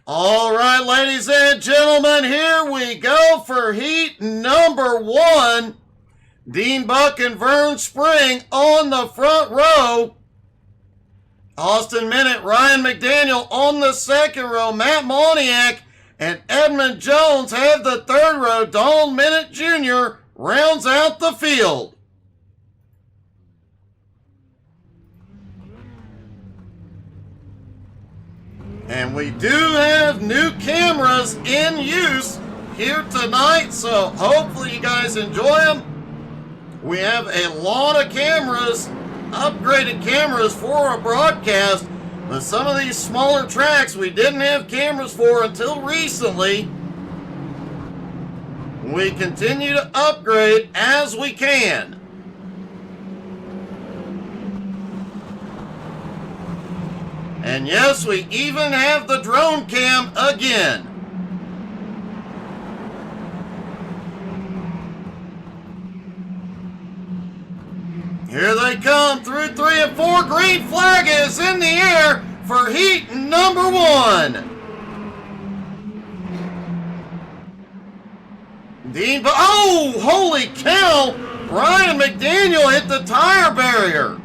All right, ladies and gentlemen, here we go for heat number 1. Dean Buck and Vern Spring on the front row. Austin Minute, Ryan McDaniel on the second row. Matt Moniak and Edmund Jones have the third row. Donald Minute Jr. rounds out the field. And we do have new cameras in use here tonight, so hopefully you guys enjoy them. We have a lot of cameras, upgraded cameras for our broadcast, but some of these smaller tracks we didn't have cameras for until recently. We continue to upgrade as we can. And yes, we even have the drone cam again. Here they come through 3 and 4. Green flag is in the air for heat number 1. Oh, holy cow! Ryan McDaniel hit the tire barrier.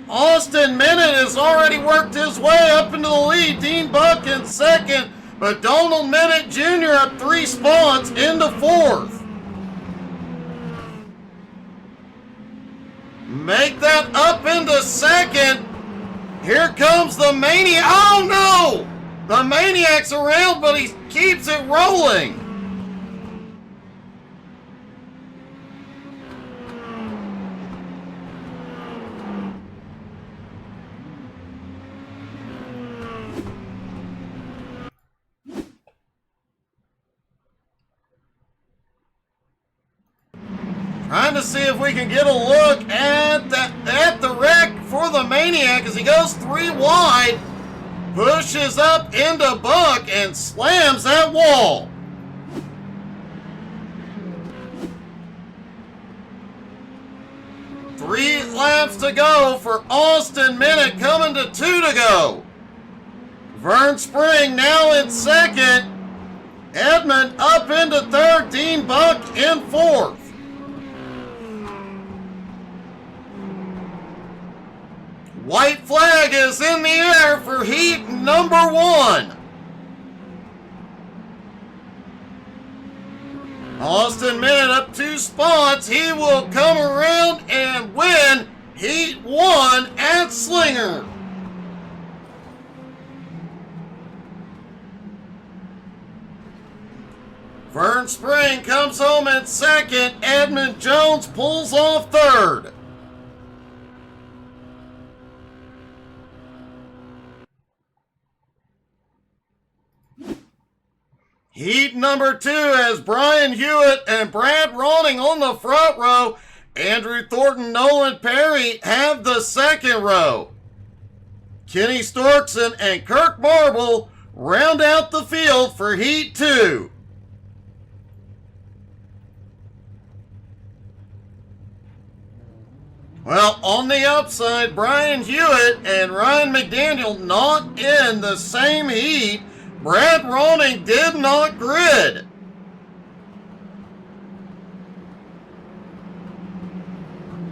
Austin Minute has already worked his way up into the lead. Dean Buck in second, but Donald Minute Jr. up 3 spots into 4th. Make that up into 2nd. Here comes the Maniac. Oh no! The Maniac's around, but he keeps it rolling. Trying to see if we can get a look at the wreck for the Maniac as he goes 3 wide, pushes up into Buck and slams that wall. Three laps to go for Austin Minute, coming to 2 to go. Vern Spring now in 2nd. Edmund up into 3rd. Dean Buck in 4th. White flag is in the air for heat number 1. Austin Minute up 2 spots. He will come around and win heat 1 at Slinger. Vern Spring comes home in 2nd. Edmund Jones pulls off 3rd. Heat number 2 has Brian Hewitt and Brad Ronning on the front row. Andrew Thornton, Nolan Perry have the 2nd row. Kenny Storkson and Kirk Marble round out the field for heat 2. Well, on the upside, Brian Hewitt and Ryan McDaniel not in the same heat. Brad Ronning did not grid.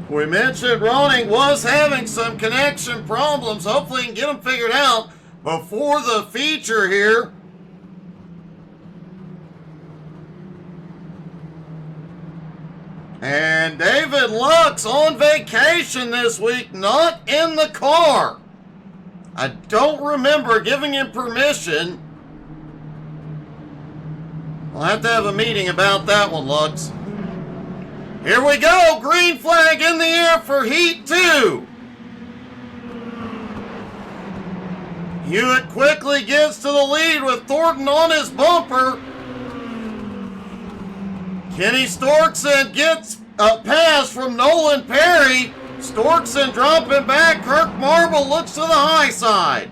We mentioned Ronning was having some connection problems. Hopefully he can get them figured out before the feature here. And David Lux on vacation this week, not in the car. I don't remember giving him permission. We'll have to have a meeting about that one, Lux. Here we go. Green flag in the air for heat 2. Hewitt quickly gets to the lead with Thornton on his bumper. Kenny Storkson gets a pass from Nolan Perry. Storkson dropping back. Kirk Marble looks to the high side.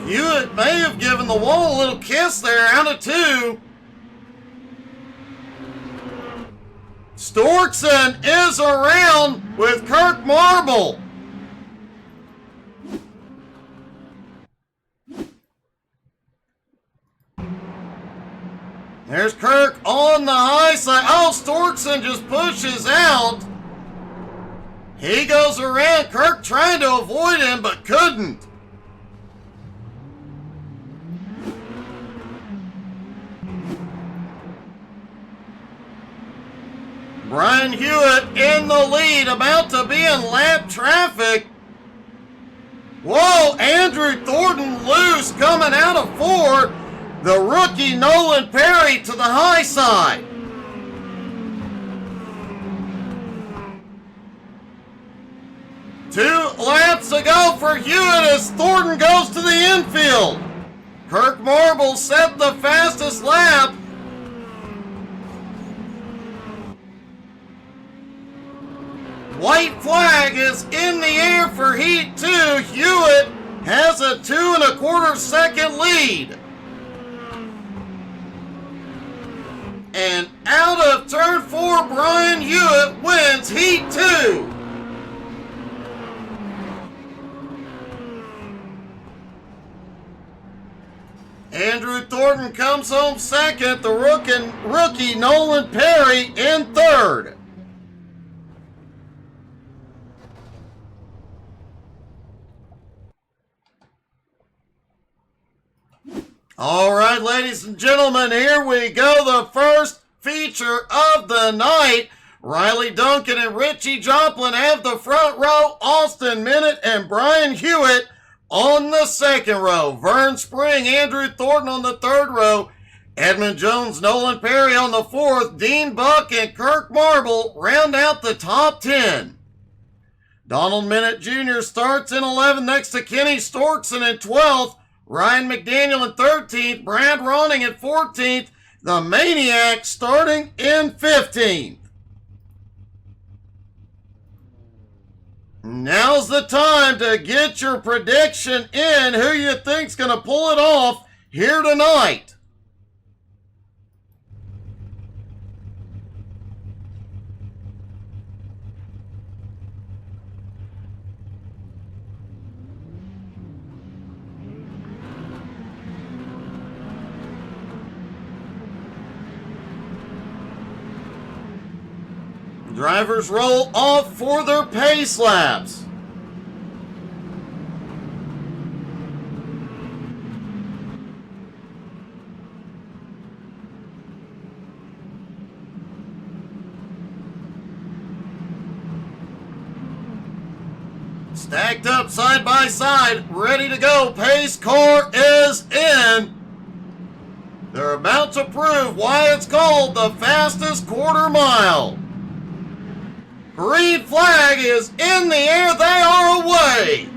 Hewitt may have given the wall a little kiss there out of 2. Storkson is around with Kirk Marble. There's Kirk on the high side. Oh, Storkson just pushes out. He goes around. Kirk trying to avoid him, but couldn't. Brian Hewitt in the lead, about to be in lap traffic. Whoa, Andrew Thornton loose coming out of 4. The rookie Nolan Perry to the high side. Two laps to go for Hewitt as Thornton goes to the infield. Kirk Marble set the fastest lap. White flag is in the air for Heat 2. Hewitt has a 2 1/4 second lead. And out of turn 4, Brian Hewitt wins Heat 2. Andrew Thornton comes home second. The rookie Nolan Perry in third. All right, ladies and gentlemen, here we go. The first feature of the night. Riley Duncan and Richie Joplin have the front row. Austin Minott and Brian Hewitt on the second row. Vern Spring, Andrew Thornton on the third row. Edmund Jones, Nolan Perry on the fourth. Dean Buck and Kirk Marble round out the top 10. Donald Minott Jr. starts in 11th next to Kenny Storkson in 12th. Ryan McDaniel in 13th. Brad Ronning in 14th. The Maniac starting in 15th. Now's the time to get your prediction in. Who you think's going to pull it off here tonight? Drivers roll off for their pace laps. Stacked up side by side, ready to go. Pace car is in. They're about to prove why it's called the fastest quarter mile. Green flag is in the air. They are away.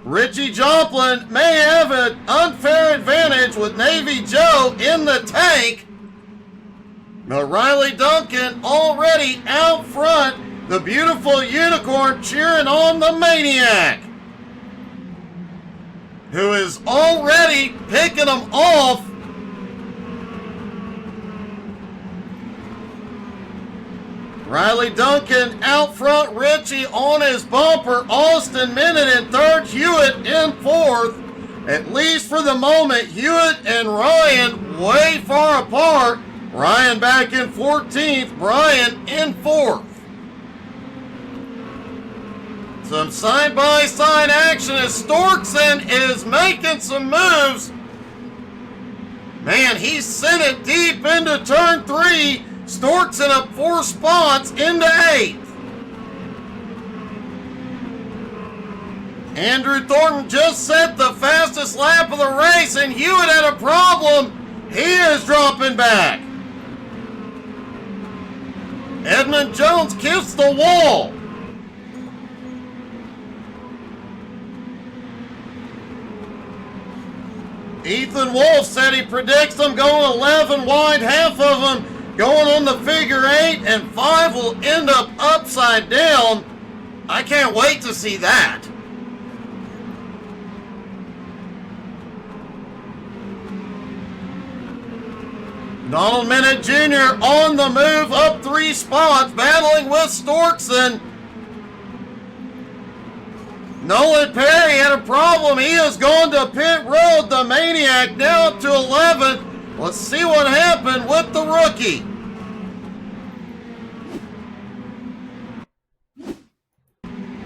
Richie Joplin may have an unfair advantage with Navy Joe in the tank. But Riley Duncan already out front. The beautiful unicorn cheering on the Maniac, who is already picking them off. Riley Duncan out front, Richie on his bumper, Austin Minott in third, Hewitt in fourth. At least for the moment, Hewitt and Ryan way far apart. Ryan back in 14th, Brian in 4th. Some side-by-side action as Storkson is making some moves. Man, he sent it deep into turn 3. Storkson up 4 spots into 8th. Andrew Thornton just set the fastest lap of the race, and Hewitt had a problem. He is dropping back. Edmund Jones kissed the wall. Ethan Wolf said he predicts them going 11 wide, half of them going on the figure 8, and 5 will end up upside down. I can't wait to see that. Donald Minott Jr. on the move, up 3 spots, battling with Storkson. Nolan Perry had a problem. He has gone to pit road. The Maniac now up to 11th. Let's see what happened with the rookie.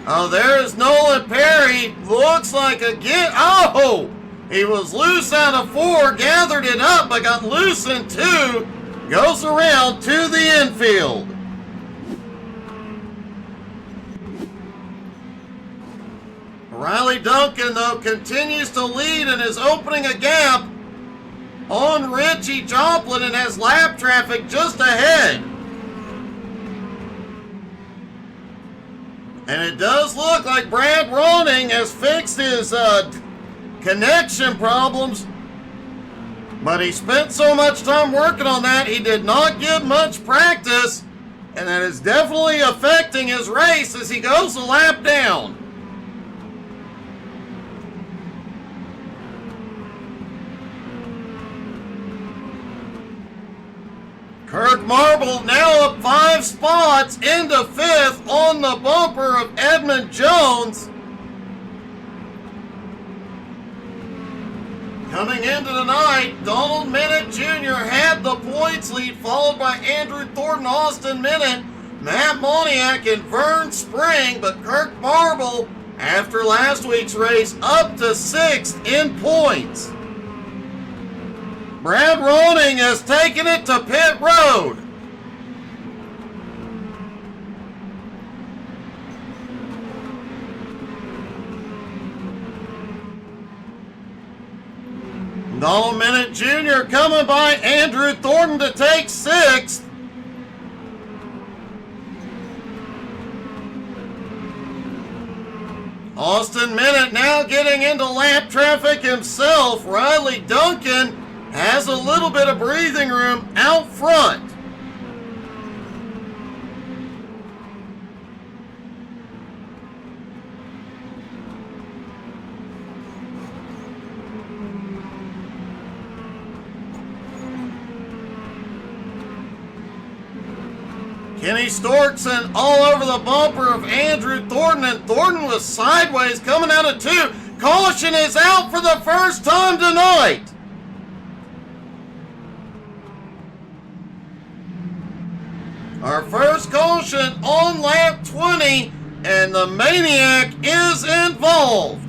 Oh, there's Nolan Perry. Looks like again. Oh! He was loose out of 4, gathered it up, but got loose in 2. Goes around to the infield. Riley Duncan, though, continues to lead and is opening a gap on Richie Joplin and has lap traffic just ahead. And it does look like Brad Ronning has fixed his connection problems, but he spent so much time working on that, he did not get much practice, and that is definitely affecting his race as he goes a lap down. Kirk Marble now up 5 spots into 5th on the bumper of Edmund Jones. Coming into the night, Donald Minute Jr. had the points lead, followed by Andrew Thornton, Austin Minute, Matt Moniak, and Vern Spring, but Kirk Marble, after last week's race, up to 6th in points. Brad Ronning has taken it to pit road. Donald Minute Jr. coming by Andrew Thornton to take 6th. Austin Minute now getting into lap traffic himself. Riley Duncan has a little bit of breathing room out front. Kenny Storkson all over the bumper of Andrew Thornton, and Thornton was sideways coming out of 2. Caution is out for the first time tonight. Our first caution on lap 20, and the Maniac is involved.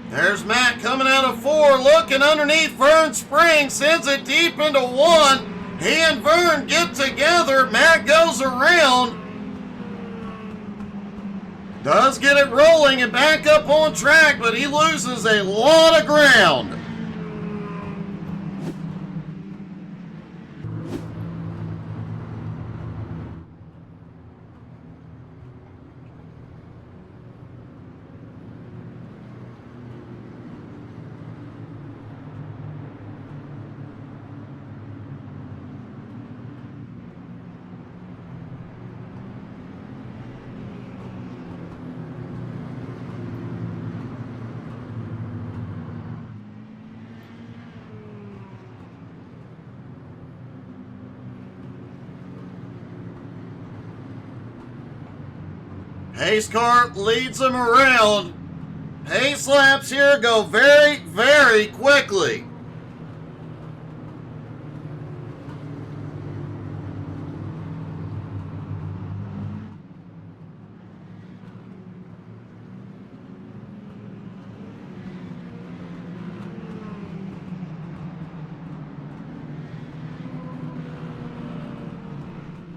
There's Matt coming out of 4, looking underneath Vern Spring, sends it deep into 1. He and Vern get together. Matt goes around. Does get it rolling and back up on track, but he loses a lot of ground. Pace car leads them around. Pace laps here go very, very quickly.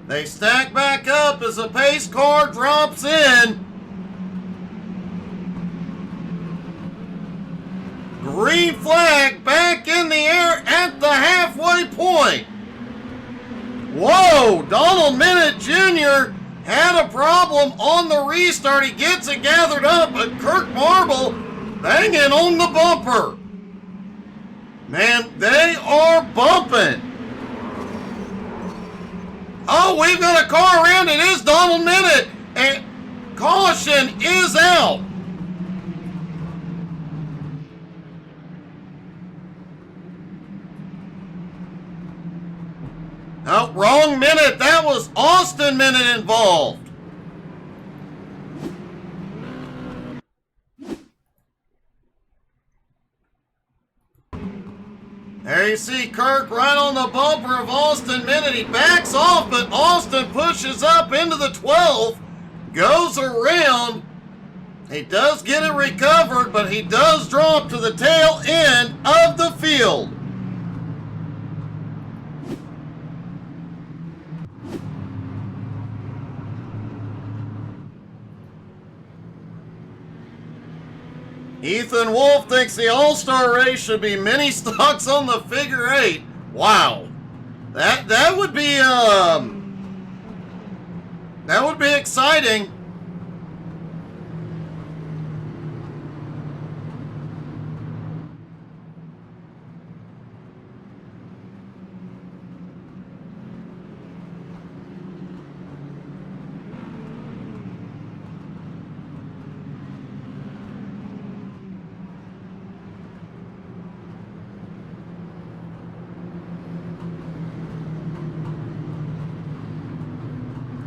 They stack back up as the pace car drops in. Green flag back in the air at the halfway point. Whoa, Donald Minute Jr. had a problem on the restart. He gets it gathered up, but Kirk Marble banging on the bumper. Man, they are bumping. Oh, we've got a car around. It is Donald Minute. And caution is out. Oh, wrong minute. That was Austin Minute involved. There you see Kirk right on the bumper of Austin Minute. He backs off, but Austin pushes up into the 12, goes around. He does get it recovered, but he does drop to the tail end of the field. Ethan Wolf thinks the All-Star race should be mini stocks on the figure 8. Wow. That would be exciting.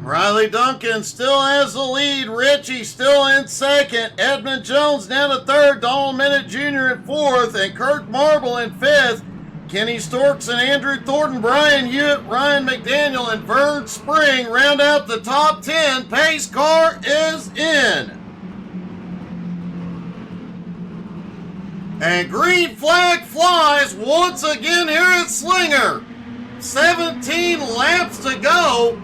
Riley Duncan still has the lead. Richie still in second. Edmund Jones down to third. Donald Minute Jr. in fourth. And Kirk Marble in fifth. Kenny Storks and Andrew Thornton, Brian Hewitt, Ryan McDaniel, and Vern Spring round out the top 10. Pace car is in. And green flag flies once again here at Slinger. 17 laps to go.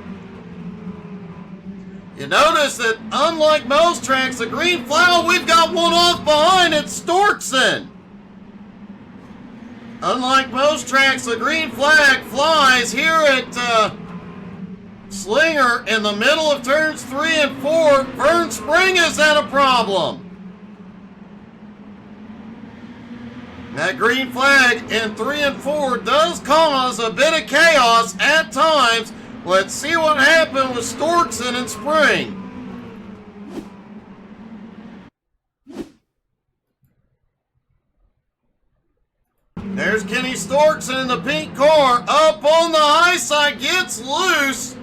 You notice that unlike most tracks, the green flag, we've got one off behind. It's Storkson. Unlike most tracks, the green flag flies here at Slinger in the middle of turns 3 and 4. Vern Spring has had a problem. That green flag in 3 and 4 does cause a bit of chaos at times. Let's see what happened with Storkson and Spring. There's Kenny Storkson in the pink car. Up on the high side, gets loose.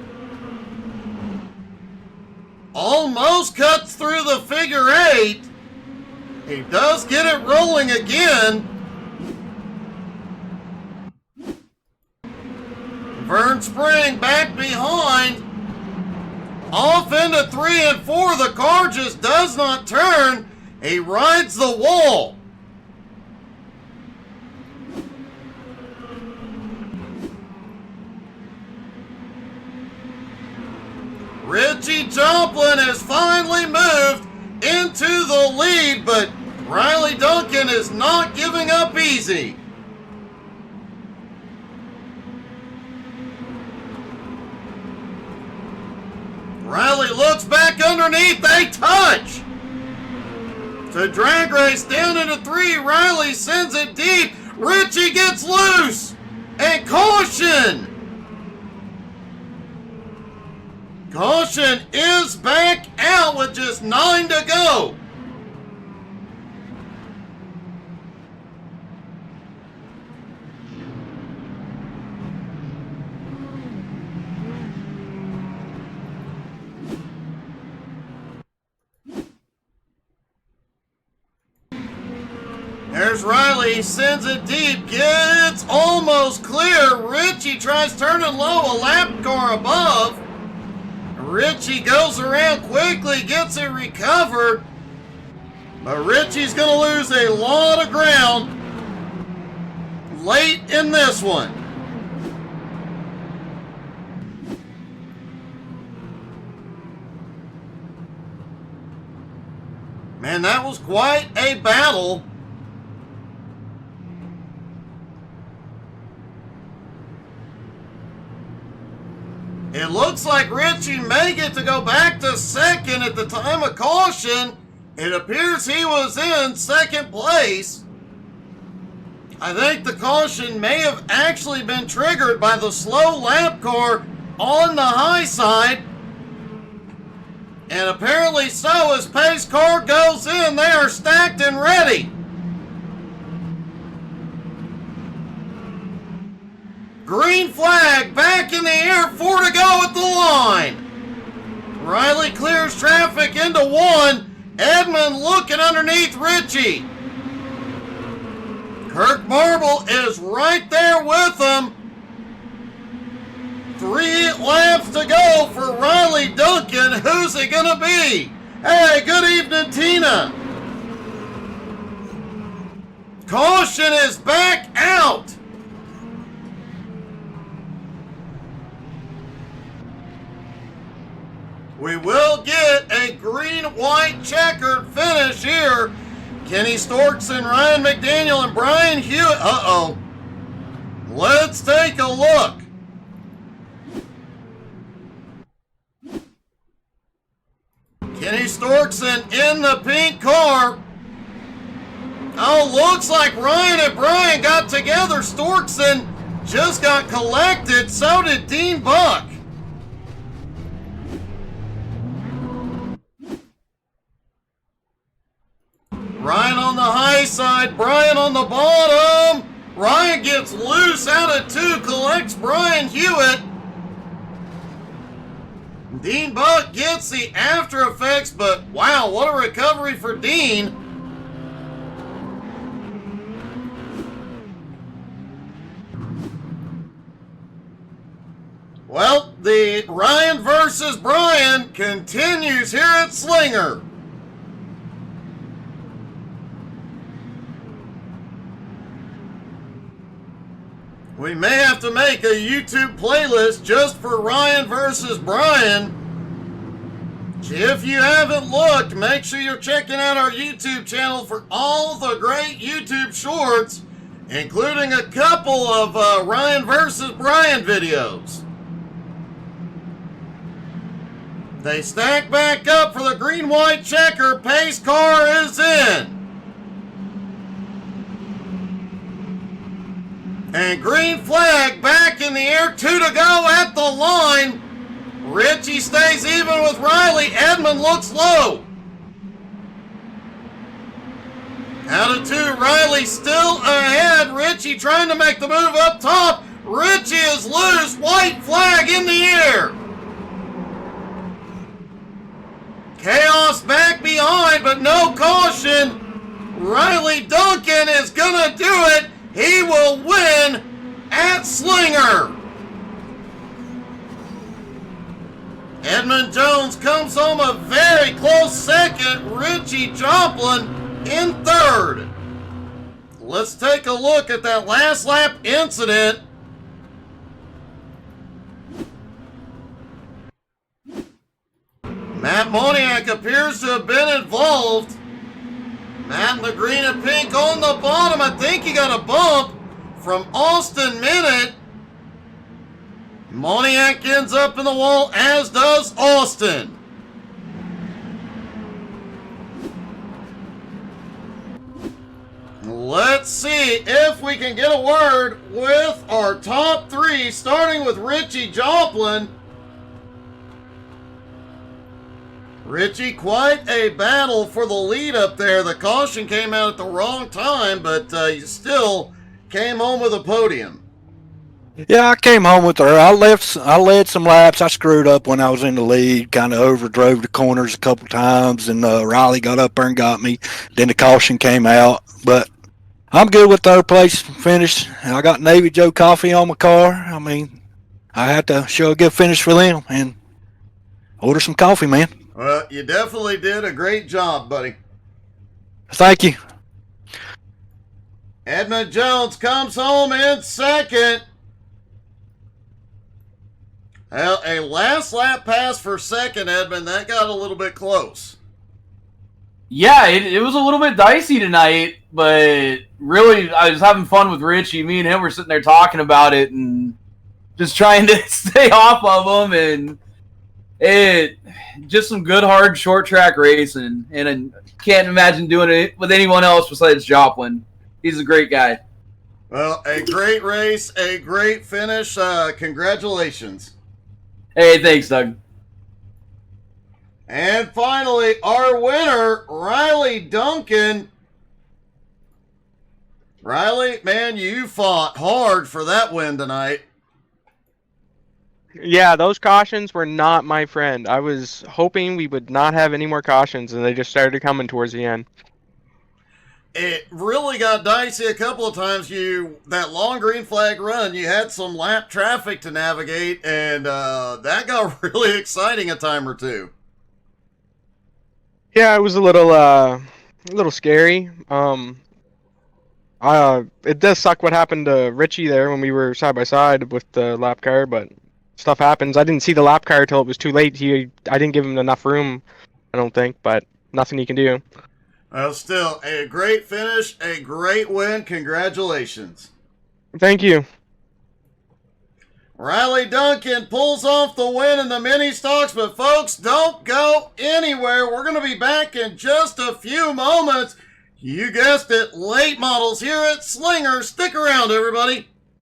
Almost cuts through the figure 8. He does get it rolling again. Vern Spring back behind. Off into 3 and 4. The car just does not turn. He rides the wall. Richie Joplin has finally moved into the lead, but Riley Duncan is not giving up easy. Riley looks back underneath, they touch. To drag race down into 3, Riley sends it deep. Richie gets loose, and caution. Caution is back out with just 9 to go. There's Riley, sends it deep, gets almost clear. Richie tries turning low, a lap car above. Richie goes around quickly, gets it recovered. But Richie's going to lose a lot of ground late in this one. Man, that was quite a battle. It looks like Richie may get to go back to second at the time of caution. It appears he was in second place. I think the caution may have actually been triggered by the slow lap car on the high side. And apparently so, as pace car goes in, they are stacked and ready. Green flag back in the air, 4 to go at the line. Riley clears traffic into 1. Edmund looking underneath Richie. Kirk Marble is right there with him. 3 laps to go for Riley Duncan. Who's it going to be? Hey, good evening, Tina. Caution is back out. We will get a green-white checkered finish here. Kenny Storkson, Ryan McDaniel, and Brian Hewitt. Uh-oh. Let's take a look. Kenny Storkson in the pink car. Oh, looks like Ryan and Brian got together. Storkson just got collected. So did Dean Buck. Ryan on the high side, Brian on the bottom. Ryan gets loose out of 2, collects Brian Hewitt. Dean Buck gets the after effects, but wow, what a recovery for Dean. Well, the Ryan versus Brian continues here at Slinger. We may have to make a YouTube playlist just for Ryan versus Brian. If you haven't looked, make sure you're checking out our YouTube channel for all the great YouTube shorts, including a couple of Ryan versus Brian videos. They stack back up for the green-white checker. Pace car is in. And green flag back in the air, 2 to go at the line. Richie stays even with Riley. Edmund looks low. Out of 2, Riley still ahead. Richie trying to make the move up top. Richie is loose. White flag in the air. Chaos back behind, but no caution. Riley Duncan is going to do it. He will win at Slinger. Edmund Jones comes home a very close second. Richie Joplin in 3rd. Let's take a look at that last lap incident. Matt Moniak appears to have been involved. Matt in the green and pink on the bottom. I think he got a bump from Austin Minute. Moniak ends up in the wall, as does Austin. Let's see if we can get a word with our top 3, starting with Richie Joplin. Richie, quite a battle for the lead up there. The caution came out at the wrong time, but you still came home with a podium. Yeah, I came home with her. I led some laps. I screwed up when I was in the lead, kind of overdrove the corners a couple times, and Riley got up there and got me. Then the caution came out, but I'm good with third place finish. I got Navy Joe coffee on my car. I mean, I had to show a good finish for them and order some coffee, man. Well, you definitely did a great job, buddy. Thank you. Edmund Jones comes home in 2nd. Well, a last lap pass for 2nd, Edmund. That got a little bit close. Yeah, it was a little bit dicey tonight, but really I was having fun with Richie. Me and him were sitting there talking about it and just trying to stay off of him, and it just some good hard short track racing, and I can't imagine doing it with anyone else besides Joplin. He's a great guy. Well, a great race, a great finish. Congratulations. Hey, thanks, Doug. And finally, our winner, Riley Duncan. Riley, man, you fought hard for that win tonight. Yeah, those cautions were not my friend. I was hoping we would not have any more cautions, and they just started coming towards the end. It really got dicey a couple of times. That long green flag run, you had some lap traffic to navigate, and that got really exciting a time or two. Yeah, it was a little scary. It does suck what happened to Richie there when we were side by side with the lap car, but stuff happens. I didn't see the lap car till it was too late. I didn't give him enough room, I don't think, but nothing he can do. Well, still, a great finish, a great win. Congratulations. Thank you. Riley Duncan pulls off the win in the mini stocks, but folks, don't go anywhere. We're going to be back in just a few moments. You guessed it, late models here at Slinger. Stick around, everybody.